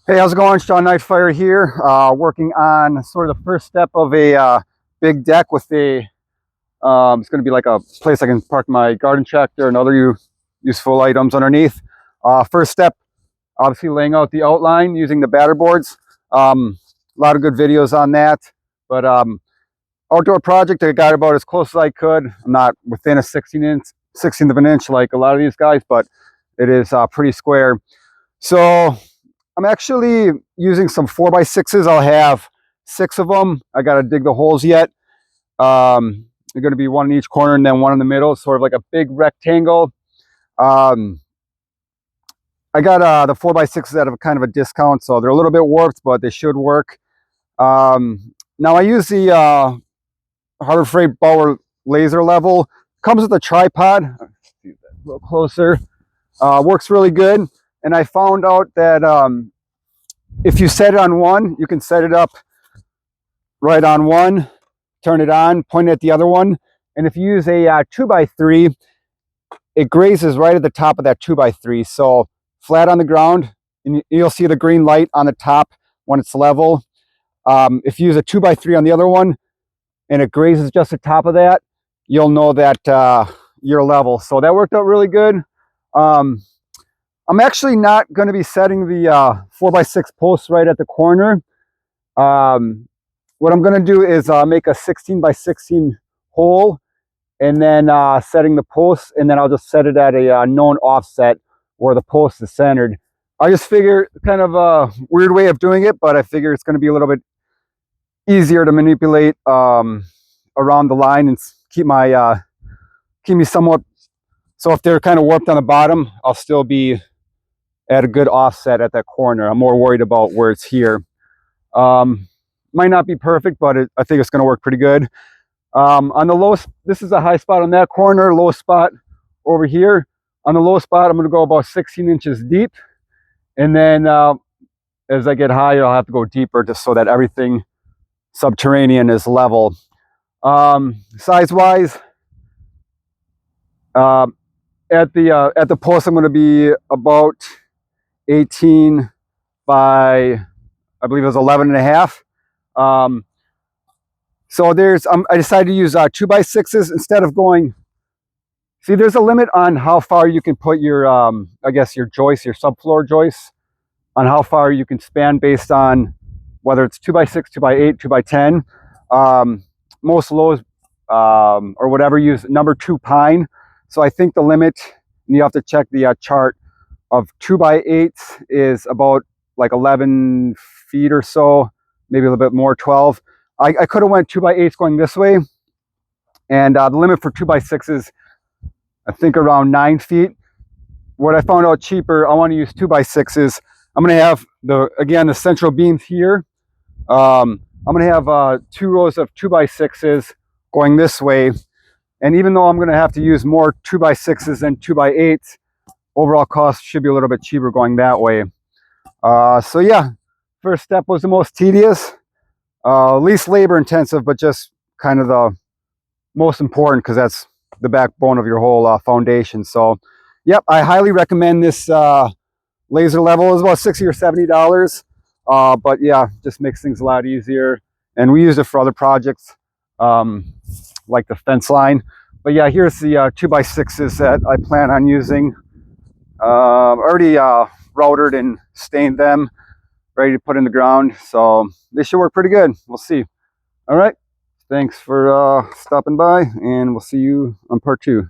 Hey, how's it going? Sean Nightfire here, working on sort of the first step of a big deck with a, it's going to be like a place I can park my garden tractor and other useful items underneath. First step, obviously laying out the outline using the batter boards. A lot of good videos on that, but outdoor project, I got about as close as I could. I'm not within a 16th of an inch like a lot of these guys, but it is pretty square. So I'm actually using some 4x6s. I'll have 6 of them. I got to dig the holes yet. They're going to be one in each corner and then one in the middle, sort of like a big rectangle. I got the 4x6s at a kind of a discount, so they're a little bit warped, but they should work. Now I use the Harbor Freight Bauer laser level. Comes with a tripod. See that a little closer. Works really good. And I found out that if you set it on one, you can set it up right on one, turn it on, point it at the other one. And if you use a 2x3, it grazes right at the top of that 2x3. So flat on the ground, and you'll see the green light on the top when it's level. If you use a 2x3 on the other one, and it grazes just the top of that, you'll know that you're level. So that worked out really good. I'm actually not going to be setting the 4x6 posts right at the corner. What I'm going to do is make a 16x16 hole and then setting the posts, and then I'll just set it at a known offset where the post is centered. I just figure, kind of a weird way of doing it, but I figure it's going to be a little bit easier to manipulate around the line and keep me somewhat. So if they're kind of warped on the bottom, I'll still be at a good offset at that corner. I'm more worried about where it's here. Might not be perfect, but I think it's going to work pretty good. On the low, this is a high spot on that corner, low spot over here. On the low spot, I'm going to go about 16 inches deep. And then as I get higher, I'll have to go deeper just so that everything subterranean is level. Size-wise, at the post, I'm going to be about 18 by, I believe it was 11 and a half. So I decided to use 2x6s instead of going. See, there's a limit on how far you can put your, I guess your joists, your subfloor joists, on how far you can span based on whether it's 2x6, 2x8, 2x10. Most lows or whatever use number 2 pine. So I think the limit, and you have to check the chart, of 2x8 is about like 11 feet or so, maybe a little bit more, 12. I could have went 2x8s going this way, and the limit for 2x6 is I think around 9 feet. What I found out cheaper, I want to use 2x6s. I'm going to have the central beams here. I'm going to have 2 rows of 2x6s going this way, and even though I'm going to have to use more 2x6s than 2x8s, overall cost should be a little bit cheaper going that way. So yeah, first step was the most tedious, least labor intensive, but just kind of the most important because that's the backbone of your whole foundation. So yep, I highly recommend this laser level. It's about $60 or $70. But yeah, just makes things a lot easier. And we use it for other projects like the fence line. But yeah, here's the 2x6s that I plan on using. Already routed and stained them, ready to put in the ground. So they should work pretty good. We'll see. All right. Thanks for stopping by, and we'll see you on part 2.